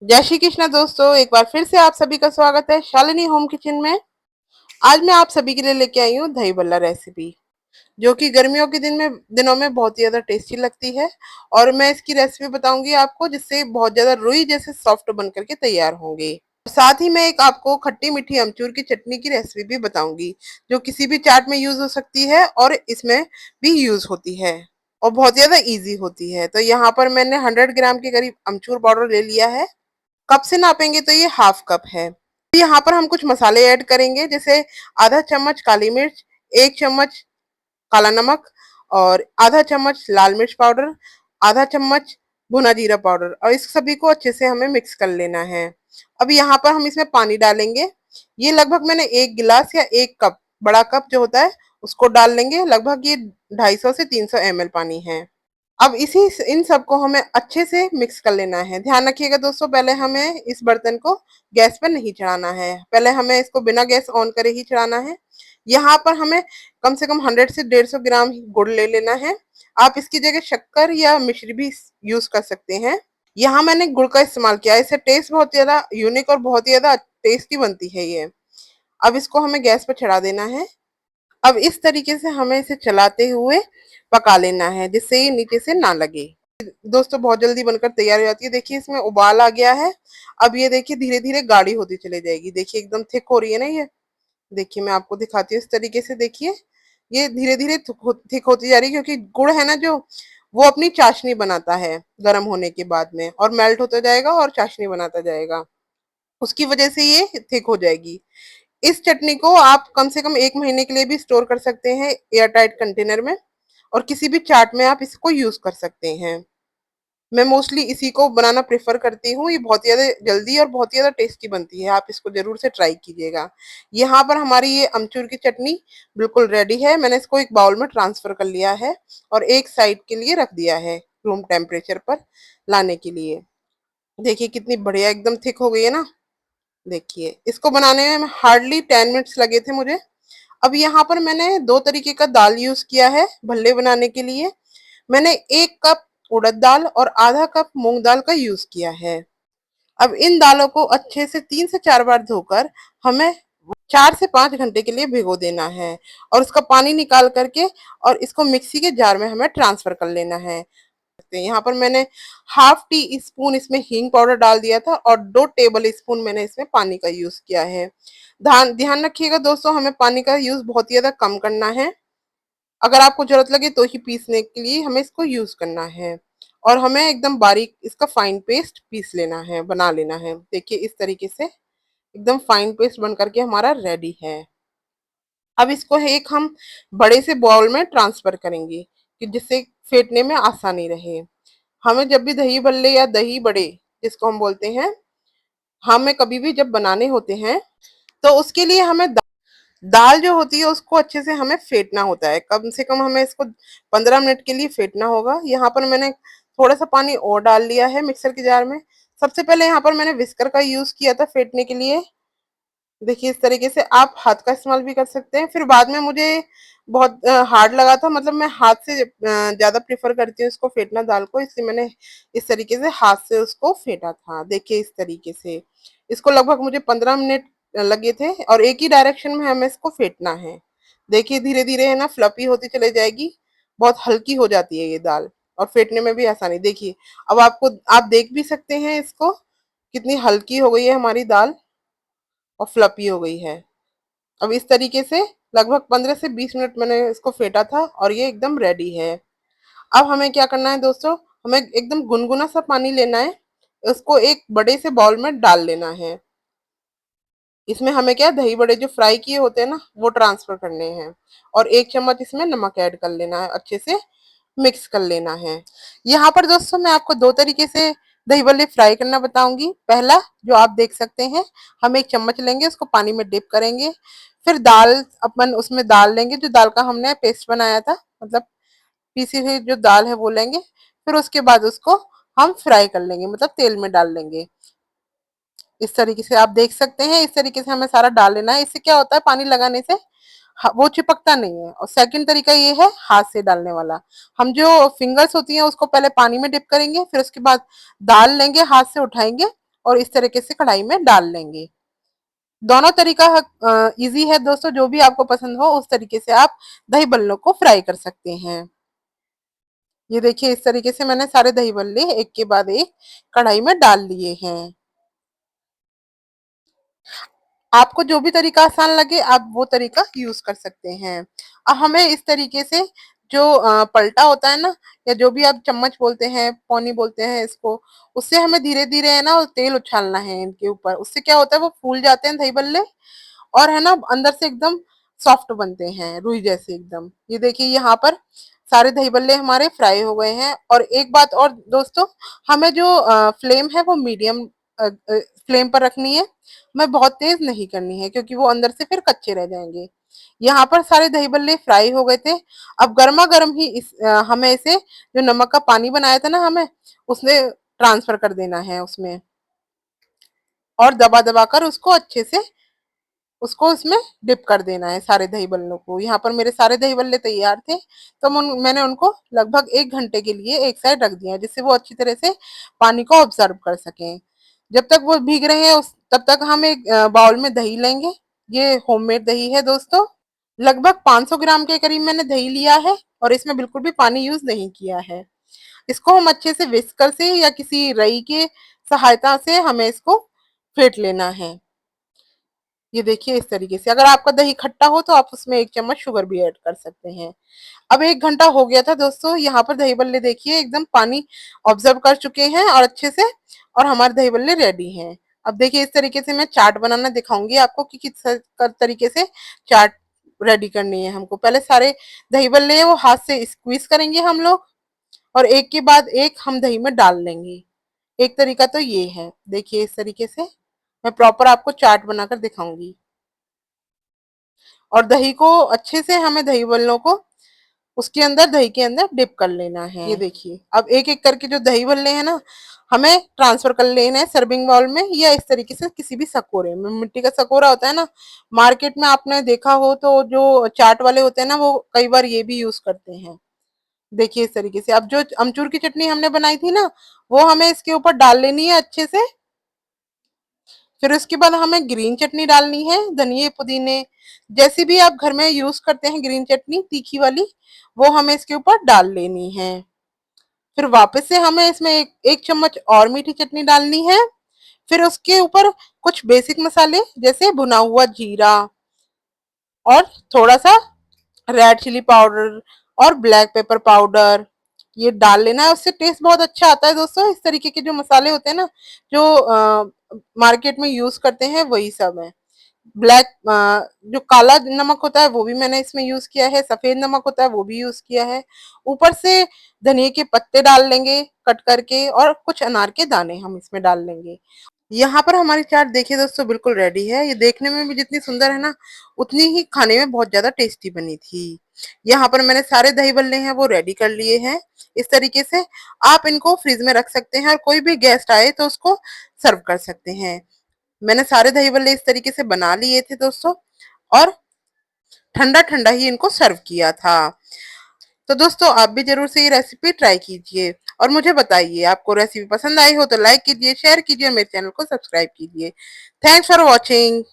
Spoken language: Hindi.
जय श्री कृष्णा दोस्तों, एक बार फिर से आप सभी का स्वागत है शालिनी होम किचन में। आज मैं आप सभी के लिए लेके आई हूँ दही बल्ला रेसिपी, जो कि गर्मियों के दिनों में बहुत ही ज्यादा टेस्टी लगती है। और मैं इसकी रेसिपी बताऊंगी आपको, जिससे बहुत ज्यादा रुई जैसे सॉफ्ट बन करके तैयार होंगे। साथ ही मैं एक आपको खट्टी मीठी अमचूर की चटनी की रेसिपी भी बताऊंगी, जो किसी भी चाट में यूज हो सकती है और इसमें भी यूज होती है और बहुत ज्यादा इजी होती है। तो यहाँ पर मैंने 100 ग्राम के करीब अमचूर पाउडर ले लिया है। कप से नापेंगे तो ये हाफ कप है। यहाँ पर हम कुछ मसाले ऐड करेंगे, जैसे आधा चम्मच काली मिर्च, 1 चम्मच काला नमक और आधा चम्मच लाल मिर्च पाउडर, आधा चम्मच भुना जीरा पाउडर, और इस सभी को अच्छे से हमें मिक्स कर लेना है। अब यहाँ पर हम इसमें पानी डालेंगे। ये लगभग मैंने 1 गिलास या 1 कप, बड़ा कप जो होता है उसको डाल लेंगे। लगभग ये 250 से 300 ml पानी है। अब इसी इन सबको हमें अच्छे से मिक्स कर लेना है। ध्यान रखिएगा दोस्तों, पहले हमें इस बर्तन को गैस पर नहीं चढ़ाना है, पहले हमें इसको बिना गैस ऑन करे ही चढ़ाना है। यहाँ पर हमें कम से कम 100 से 150 ग्राम गुड़ ले लेना है। आप इसकी जगह शक्कर या मिश्री भी यूज कर सकते हैं। यहाँ मैंने गुड़ का इस्तेमाल किया है, इससे टेस्ट बहुत ज्यादा यूनिक और बहुत ही ज्यादा टेस्टी बनती है ये। अब इसको हमें गैस पर चढ़ा देना है। अब इस तरीके से हमें इसे चलाते हुए पका लेना है, जिससे ये नीचे से ना लगे। दोस्तों बहुत जल्दी बनकर तैयार हो जाती है। देखिए इसमें उबाल आ गया है। अब ये देखिए धीरे धीरे गाढ़ी होती चली जाएगी। देखिए एकदम थिक हो रही है ना ये। देखिए मैं आपको दिखाती हूँ इस तरीके से। देखिए ये धीरे धीरे थिक होती जा रही है, क्योंकि गुड़ है ना जो, वो अपनी चाशनी बनाता है गर्म होने के बाद में, और मेल्ट होता जाएगा और चाशनी बनाता जाएगा। उसकी वजह से ये थिक हो जाएगी। इस चटनी को आप कम से कम 1 महीने के लिए भी स्टोर कर सकते हैं एयर टाइट कंटेनर में, और किसी भी चाट में आप इसको यूज कर सकते हैं। मैं मोस्टली इसी को बनाना प्रेफर करती हूँ। ये बहुत ज्यादा जल्दी और बहुत ज्यादा टेस्टी बनती है। आप इसको जरूर से ट्राई कीजिएगा। यहाँ पर हमारी ये अमचूर की चटनी बिल्कुल रेडी है। मैंने इसको एक बाउल में ट्रांसफर कर लिया है और एक साइड के लिए रख दिया है रूम टेम्परेचर पर लाने के लिए। देखिए कितनी बढ़िया एकदम थिक हो गई है ना। देखिए इसको बनाने में हार्डली 10 मिनट्स लगे थे मुझे। अब यहाँ पर मैंने दो तरीके का दाल यूज किया है भल्ले बनाने के लिए। मैंने 1 कप उड़द दाल और आधा कप मूंग दाल का यूज किया है। अब इन दालों को अच्छे से 3 से 4 बार धोकर हमें 4 से 5 घंटे के लिए भिगो देना है, और उसका पानी निकाल करके और इसको मिक्सी के जार में हमें ट्रांसफर कर लेना है। यहाँ पर मैंने हाफ टी स्पून इसमें हींग पाउडर डाल दिया था और 2 टेबल स्पून मैंने इसमें पानी का यूज किया है। ध्यान ध्यान रखिएगा दोस्तों, हमें पानी का यूज बहुत ही ज्यादा कम करना है। अगर आपको जरूरत लगे तो ही पीसने के लिए हमें इसको यूज करना है, और हमें एकदम बारीक इसका फाइन पेस्ट पीस लेना है, बना लेना है। देखिए इस तरीके से एकदम फाइन पेस्ट बन करके हमारा रेडी है। अब इसको एक हम बड़े से बाउल में ट्रांसफर करेंगे, कि जिससे फेंटने में आसानी रहे। हमें जब भी दही बल्ले या दही बड़े जिसको हम बोलते हैं, हमें कभी भी जब बनाने होते हैं तो उसके लिए हमें दाल जो होती है उसको अच्छे से हमें फेंटना होता है। कम से कम हमें इसको 15 मिनट के लिए फेंटना होगा। यहाँ पर मैंने थोड़ा सा पानी और डाल लिया है मिक्सर के जार में। सबसे पहले यहाँ पर मैंने विस्कर का यूज किया था फेंटने के लिए। देखिए इस तरीके से आप हाथ का इस्तेमाल भी कर सकते हैं। फिर बाद में मुझे बहुत हार्ड लगा था, मतलब मैं हाथ से ज्यादा प्रेफर करती हूँ इसको फेंटना दाल को, इसलिए मैंने इस तरीके से हाथ से उसको फेंटा था। देखिए इस तरीके से इसको लगभग मुझे 15 मिनट लगे थे, और एक ही डायरेक्शन में हमें इसको फेंटना है। देखिए धीरे धीरे है ना फ्लफी होती चली जाएगी, बहुत हल्की हो जाती है ये दाल, और फेंटने में भी आसानी। देखिए अब आप देख भी सकते हैं इसको, कितनी हल्की हो गई है हमारी दाल और फ्लफी हो गई है। अब इस तरीके से लगभग 15 से 20 मिनट मैंने इसको फेंटा था और ये एकदम रेडी है। अब हमें क्या करना है दोस्तों, हमें एकदम गुनगुना सा पानी लेना है, उसको एक बड़े से बाउल में डाल लेना है। इसमें हमें क्या दही बड़े जो फ्राई किए होते हैं ना वो ट्रांसफर करने हैं, और 1 चम्मच इसमें नमक ऐड कर लेना है, अच्छे से मिक्स कर लेना है। यहाँ पर दोस्तों मैं आपको दो तरीके से दही बल्ले फ्राई करना बताऊंगी। पहला जो आप देख सकते हैं, हम एक चम्मच लेंगे, उसको पानी में डिप करेंगे, फिर दाल अपन उसमें डाल लेंगे, जो दाल का हमने पेस्ट बनाया था, मतलब पीसी हुई जो दाल है वो लेंगे। फिर उसके बाद उसको हम फ्राई कर लेंगे, मतलब तेल में डाल लेंगे। इस तरीके से आप देख सकते हैं, इस तरीके से हमें सारा डाल लेना है। इससे क्या होता है, पानी लगाने से वो चिपकता नहीं है। और सेकंड तरीका ये है हाथ से डालने वाला। हम जो फिंगर्स होती हैं उसको पहले पानी में डिप करेंगे, फिर उसके बाद दाल लेंगे, हाथ से उठाएंगे और इस तरीके से कढ़ाई में डाल लेंगे। दोनों तरीका इजी है दोस्तों, जो भी आपको पसंद हो उस तरीके से आप दही बल्लों को फ्राई कर सकते हैं। ये देखिए इस तरीके से मैंने सारे दही बल्ले एक के बाद एक कढ़ाई में डाल लिए हैं। आपको जो भी तरीका आसान लगे आप वो तरीका यूज कर सकते हैं। अब हमें इस तरीके से जो पलटा होता है ना, या जो भी आप चम्मच बोलते हैं, पौनी बोलते हैं इसको, उससे हमें धीरे धीरे है ना तेल उछालना है इनके ऊपर। उससे क्या होता है, वो फूल जाते हैं दही बल्ले और है ना अंदर से एकदम सॉफ्ट बनते हैं, रुई जैसे एकदम। ये देखिए यहाँ पर सारे दही बल्ले हमारे फ्राई हो गए हैं। और एक बात और दोस्तों, हमें जो फ्लेम है वो मीडियम फ्लेम पर रखनी है, हमें बहुत तेज नहीं करनी है क्योंकि वो अंदर से फिर कच्चे रह जाएंगे। यहाँ पर सारे दही बल्ले फ्राई हो गए थे। अब गर्मा गर्म ही हमें इसे जो नमक का पानी बनाया था ना हमें, उसने ट्रांसफर कर देना है उसमें, और दबा दबा कर उसको अच्छे से उसको उसमें डिप कर देना है सारे दही बल्लों को। यहाँ पर मेरे सारे दही बल्ले तैयार थे, तो मैंने उनको लगभग 1 घंटे के लिए एक साइड रख दिया जिससे वो अच्छी तरह से पानी को ऑब्जर्व कर सकें। जब तक वो भीग रहे हैं तब तक हम एक बाउल में दही लेंगे। ये होममेड दही है दोस्तों। लगभग 500 ग्राम के करीब मैंने दही लिया है और इसमें बिल्कुल भी पानी यूज नहीं किया है। इसको हम अच्छे से विस्कर से या किसी रई के सहायता से हमें इसको फेंट लेना है। ये देखिए इस तरीके से। अगर आपका दही खट्टा हो तो आप उसमें 1 चम्मच शुगर भी ऐड कर सकते हैं। अब 1 घंटा हो गया था दोस्तों। यहाँ पर दही बल्ले देखिए एकदम पानी ऑब्जर्व कर चुके हैं और अच्छे से, और हमारे दही बल्ले रेडी हैं। अब देखिए इस तरीके से मैं चाट बनाना दिखाऊंगी आपको कि किस तरीके से चाट रेडी करनी है हमको। पहले सारे दही बल्ले वो हाथ से स्क्वीज करेंगे हम लोग, और एक के बाद एक हम दही में डाल लेंगे। एक तरीका तो ये है। देखिए इस तरीके से मैं प्रॉपर आपको चाट बनाकर दिखाऊंगी। और दही को अच्छे से हमें दही बल्लों को उसके अंदर दही के अंदर डिप कर लेना है। ये देखिए अब एक एक करके जो दही बल्ले हैं ना, हमें ट्रांसफर कर लेना है सर्विंग बाउल में, या इस तरीके से किसी भी सकोरे में। मिट्टी का सकोरा होता है ना, मार्केट में आपने देखा हो तो जो चाट वाले होते हैं ना, वो कई बार ये भी यूज करते हैं। देखिए इस तरीके से। अब जो अमचूर की चटनी हमने बनाई थी ना, वो हमें इसके ऊपर डाल लेनी है अच्छे से। फिर उसके बाद हमें ग्रीन चटनी डालनी है, धनिए पुदीने जैसी भी आप घर में यूज करते हैं ग्रीन चटनी तीखी वाली, वो हमें इसके ऊपर डाल लेनी है। फिर वापस से हमें इसमें एक चम्मच और मीठी चटनी डालनी है। फिर उसके ऊपर कुछ बेसिक मसाले जैसे भुना हुआ जीरा और थोड़ा सा रेड चिली पाउडर और ब्लैक पेपर पाउडर, ये डाल लेना है। उससे टेस्ट बहुत अच्छा आता है दोस्तों। इस तरीके के जो मसाले होते हैं ना, जो मार्केट में यूज करते हैं वही सब है। ब्लैक जो काला नमक होता है वो भी मैंने इसमें यूज किया है, सफेद नमक होता है वो भी यूज किया है। ऊपर से धनिए के पत्ते डाल लेंगे कट करके, और कुछ अनार के दाने हम इसमें डाल लेंगे। यहाँ पर हमारी चाट देखिए दोस्तों बिल्कुल रेडी है। ये देखने में भी जितनी सुंदर है ना, उतनी ही खाने में बहुत ज्यादा टेस्टी बनी थी। यहाँ पर मैंने सारे दही बल्ले हैं वो रेडी कर लिए हैं। इस तरीके से आप इनको फ्रिज में रख सकते हैं और कोई भी गेस्ट आए तो उसको सर्व कर सकते हैं। मैंने सारे दही बल्ले इस तरीके से बना लिए थे दोस्तों, और ठंडा ठंडा ही इनको सर्व किया था। तो दोस्तों आप भी जरूर से ये रेसिपी ट्राई कीजिए और मुझे बताइए आपको रेसिपी पसंद आई हो तो लाइक कीजिए, शेयर कीजिए और मेरे चैनल को सब्सक्राइब कीजिए। Thanks for watching.